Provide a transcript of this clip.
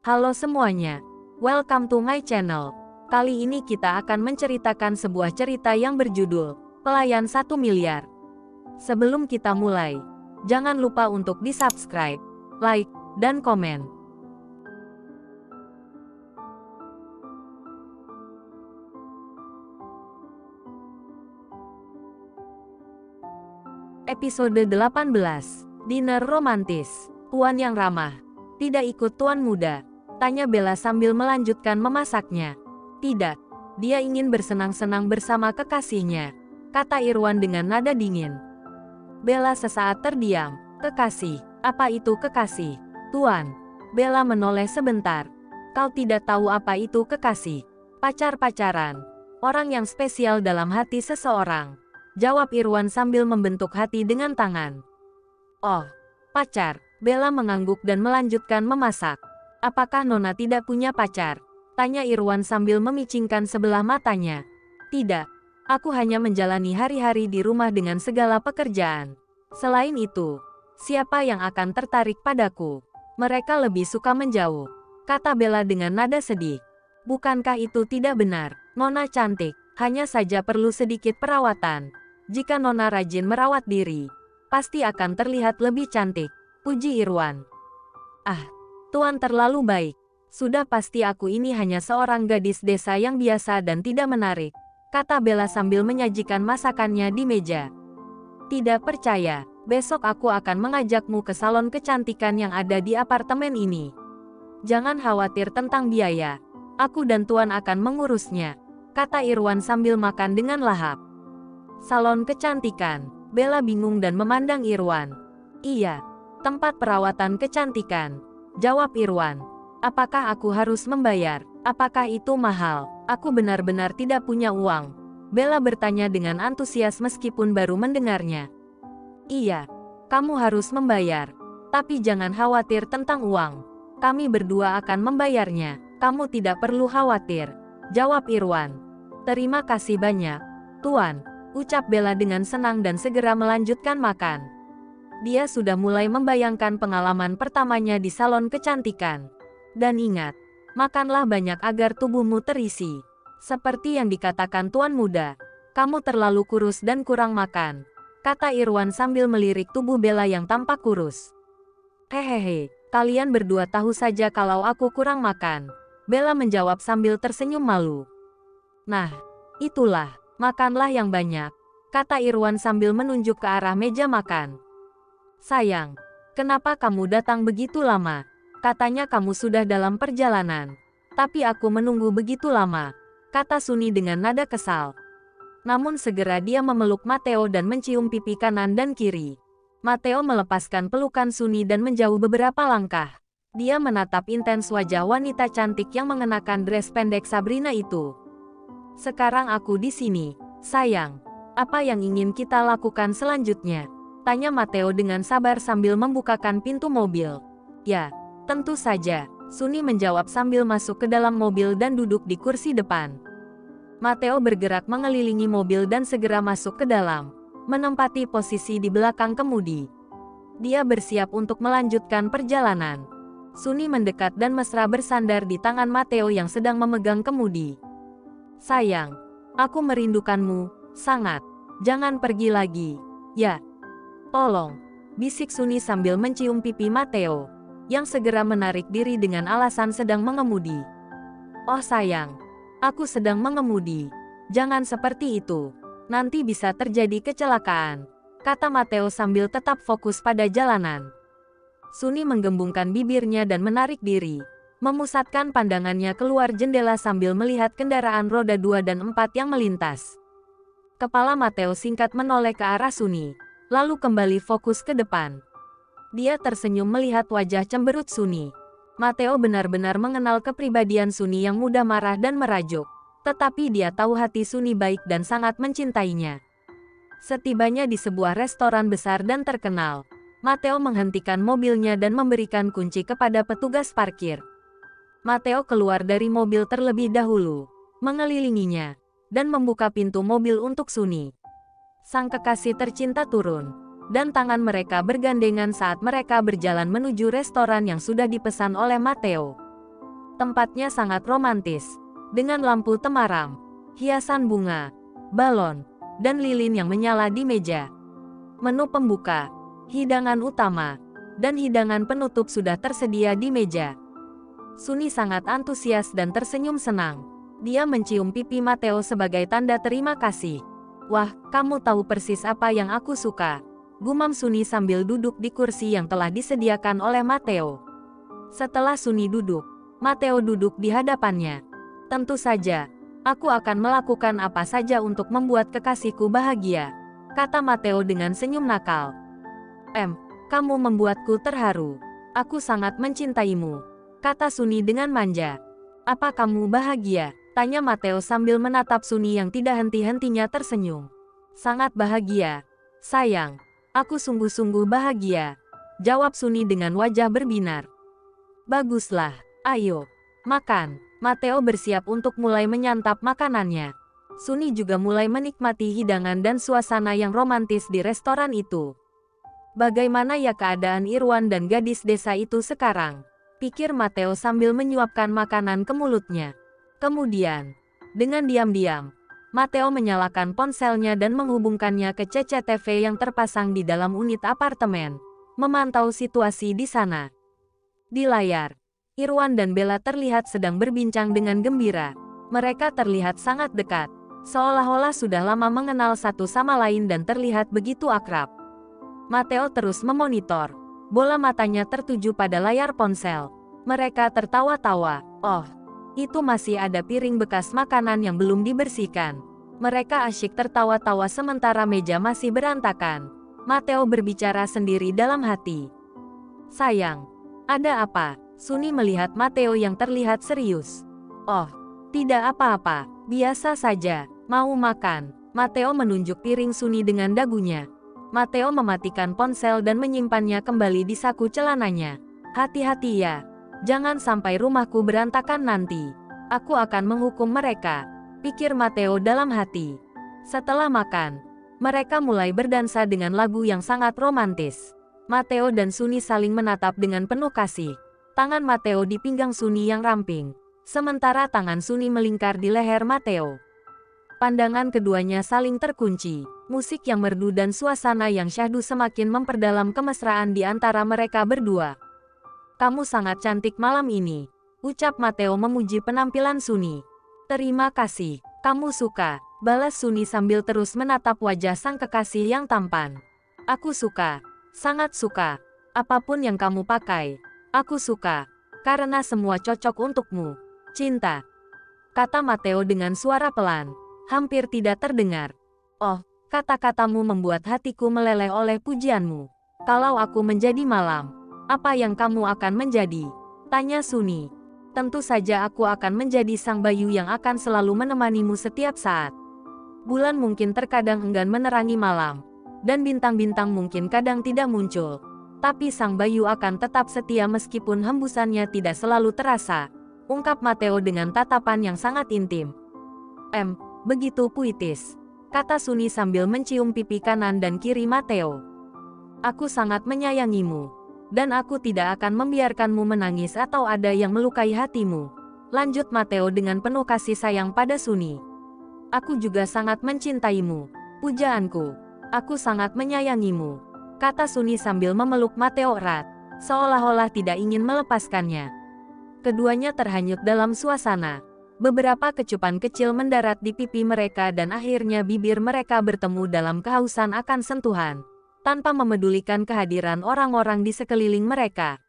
Halo semuanya, welcome to my channel. Kali ini kita akan menceritakan sebuah cerita yang berjudul Pelayan 1 Miliar. Sebelum kita mulai, jangan lupa untuk di-subscribe, like, dan komen. Episode 18, Dinner Romantis. Tuan yang ramah. Tidak ikut tuan muda? Tanya Bella sambil melanjutkan memasaknya. Tidak, dia ingin bersenang-senang bersama kekasihnya, kata Irwan dengan nada dingin. Bella sesaat terdiam. Kekasih, apa itu kekasih? Tuan. Bella menoleh sebentar. Kau tidak tahu apa itu kekasih? Pacar-pacaran. Orang yang spesial dalam hati seseorang. Jawab Irwan sambil membentuk hati dengan tangan. Oh, pacar. Bella mengangguk dan melanjutkan memasak. Apakah Nona tidak punya pacar? Tanya Irwan sambil memicingkan sebelah matanya. Tidak, aku hanya menjalani hari-hari di rumah dengan segala pekerjaan. Selain itu, siapa yang akan tertarik padaku? Mereka lebih suka menjauh, kata Bella dengan nada sedih. Bukankah itu tidak benar? Nona cantik, hanya saja perlu sedikit perawatan. Jika Nona rajin merawat diri, pasti akan terlihat lebih cantik, puji Irwan. Ah, Tuan terlalu baik. Sudah pasti aku ini hanya seorang gadis desa yang biasa dan tidak menarik, kata Bella sambil menyajikan masakannya di meja. Tidak percaya, besok aku akan mengajakmu ke salon kecantikan yang ada di apartemen ini. Jangan khawatir tentang biaya, aku dan Tuan akan mengurusnya, kata Irwan sambil makan dengan lahap. Salon kecantikan. Bella bingung dan memandang Irwan. Iya, tempat perawatan kecantikan, jawab Irwan. Apakah aku harus membayar? Apakah itu mahal? Aku benar-benar tidak punya uang. Bella bertanya dengan antusias meskipun baru mendengarnya. Iya, kamu harus membayar. Tapi jangan khawatir tentang uang. Kami berdua akan membayarnya. Kamu tidak perlu khawatir, jawab Irwan. Terima kasih banyak, Tuan, ucap Bella dengan senang dan segera melanjutkan makan. Dia sudah mulai membayangkan pengalaman pertamanya di salon kecantikan. Dan ingat, makanlah banyak agar tubuhmu terisi. Seperti yang dikatakan Tuan Muda, kamu terlalu kurus dan kurang makan, kata Irwan sambil melirik tubuh Bella yang tampak kurus. Hehehe, kalian berdua tahu saja kalau aku kurang makan, Bella menjawab sambil tersenyum malu. Nah, itulah, makanlah yang banyak, kata Irwan sambil menunjuk ke arah meja makan. Sayang, kenapa kamu datang begitu lama? Katanya kamu sudah dalam perjalanan. Tapi aku menunggu begitu lama, kata Suni dengan nada kesal. Namun segera dia memeluk Matteo dan mencium pipi kanan dan kiri. Matteo melepaskan pelukan Suni dan menjauh beberapa langkah. Dia menatap intens wajah wanita cantik yang mengenakan dress pendek Sabrina itu. Sekarang aku di sini, sayang. Apa yang ingin kita lakukan selanjutnya? Tanya Matteo dengan sabar sambil membukakan pintu mobil. Ya, tentu saja, Suni menjawab sambil masuk ke dalam mobil dan duduk di kursi depan. Matteo bergerak mengelilingi mobil dan segera masuk ke dalam, menempati posisi di belakang kemudi. Dia bersiap untuk melanjutkan perjalanan. Suni mendekat dan mesra bersandar di tangan Matteo yang sedang memegang kemudi. Sayang, aku merindukanmu, sangat. Jangan pergi lagi. Ya. Tolong, bisik Suni sambil mencium pipi Matteo, yang segera menarik diri dengan alasan sedang mengemudi. Oh sayang, aku sedang mengemudi. Jangan seperti itu. Nanti bisa terjadi kecelakaan, kata Matteo sambil tetap fokus pada jalanan. Suni menggembungkan bibirnya dan menarik diri, memusatkan pandangannya keluar jendela sambil melihat kendaraan roda 2 dan 4 yang melintas. Kepala Matteo singkat menoleh ke arah Suni, lalu kembali fokus ke depan. Dia tersenyum melihat wajah cemberut Suni. Matteo benar-benar mengenal kepribadian Suni yang mudah marah dan merajuk. Tetapi dia tahu hati Suni baik dan sangat mencintainya. Setibanya di sebuah restoran besar dan terkenal, Matteo menghentikan mobilnya dan memberikan kunci kepada petugas parkir. Matteo keluar dari mobil terlebih dahulu, mengelilinginya, dan membuka pintu mobil untuk Suni. Sang kekasih tercinta turun, dan tangan mereka bergandengan saat mereka berjalan menuju restoran yang sudah dipesan oleh Matteo. Tempatnya sangat romantis, dengan lampu temaram, hiasan bunga, balon, dan lilin yang menyala di meja. Menu pembuka, hidangan utama, dan hidangan penutup sudah tersedia di meja. Sunny sangat antusias dan tersenyum senang. Dia mencium pipi Matteo sebagai tanda terima kasih. "Wah, kamu tahu persis apa yang aku suka," gumam Sunny sambil duduk di kursi yang telah disediakan oleh Matteo. Setelah Sunny duduk, Matteo duduk di hadapannya. "Tentu saja, aku akan melakukan apa saja untuk membuat kekasihku bahagia," kata Matteo dengan senyum nakal. Kamu membuatku terharu. Aku sangat mencintaimu," kata Sunny dengan manja. "Apa kamu bahagia?" tanya Matteo sambil menatap Sunny yang tidak henti-hentinya tersenyum. "Sangat bahagia, sayang. Aku sungguh-sungguh bahagia," jawab Sunny dengan wajah berbinar. "Baguslah, ayo, makan." Matteo bersiap untuk mulai menyantap makanannya. Sunny juga mulai menikmati hidangan dan suasana yang romantis di restoran itu. "Bagaimana ya keadaan Irwan dan gadis desa itu sekarang?" pikir Matteo sambil menyuapkan makanan ke mulutnya. Kemudian, dengan diam-diam, Matteo menyalakan ponselnya dan menghubungkannya ke CCTV yang terpasang di dalam unit apartemen, memantau situasi di sana. Di layar, Irwan dan Bella terlihat sedang berbincang dengan gembira. Mereka terlihat sangat dekat, seolah-olah sudah lama mengenal satu sama lain dan terlihat begitu akrab. Matteo terus memonitor. Bola matanya tertuju pada layar ponsel. Mereka tertawa-tawa. "Oh, itu masih ada piring bekas makanan yang belum dibersihkan." Mereka asyik tertawa-tawa sementara meja masih berantakan. Matteo berbicara sendiri dalam hati. "Sayang, ada apa?" Sunny melihat Matteo yang terlihat serius. "Oh, tidak apa-apa, biasa saja. Mau makan?" Matteo menunjuk piring Sunny dengan dagunya. Matteo mematikan ponsel dan menyimpannya kembali di saku celananya. "Hati-hati ya, jangan sampai rumahku berantakan nanti. Aku akan menghukum mereka," pikir Matteo dalam hati. Setelah makan, mereka mulai berdansa dengan lagu yang sangat romantis. Matteo dan Sunny saling menatap dengan penuh kasih. Tangan Matteo di pinggang Sunny yang ramping, sementara tangan Sunny melingkar di leher Matteo. Pandangan keduanya saling terkunci. Musik yang merdu dan suasana yang syahdu semakin memperdalam kemesraan di antara mereka berdua. "Kamu sangat cantik malam ini," ucap Matteo memuji penampilan Sunny. "Terima kasih, kamu suka," balas Sunny sambil terus menatap wajah sang kekasih yang tampan. "Aku suka, sangat suka. Apapun yang kamu pakai, aku suka, karena semua cocok untukmu. Cinta," kata Matteo dengan suara pelan, hampir tidak terdengar. "Oh, kata-katamu membuat hatiku meleleh oleh pujianmu. Kalau aku menjadi malam, apa yang kamu akan menjadi?" tanya Sunny. "Tentu saja aku akan menjadi sang bayu yang akan selalu menemanimu setiap saat. Bulan mungkin terkadang enggan menerangi malam, dan bintang-bintang mungkin kadang tidak muncul. Tapi sang bayu akan tetap setia meskipun hembusannya tidak selalu terasa," ungkap Matteo dengan tatapan yang sangat intim. Begitu puitis," kata Sunny sambil mencium pipi kanan dan kiri Matteo. "Aku sangat menyayangimu, dan aku tidak akan membiarkanmu menangis atau ada yang melukai hatimu," lanjut Matteo dengan penuh kasih sayang pada Sunny. "Aku juga sangat mencintaimu, pujaanku. Aku sangat menyayangimu," kata Sunny sambil memeluk Matteo erat, seolah-olah tidak ingin melepaskannya. Keduanya terhanyut dalam suasana. Beberapa kecupan kecil mendarat di pipi mereka dan akhirnya bibir mereka bertemu dalam kehausan akan sentuhan, tanpa memedulikan kehadiran orang-orang di sekeliling mereka.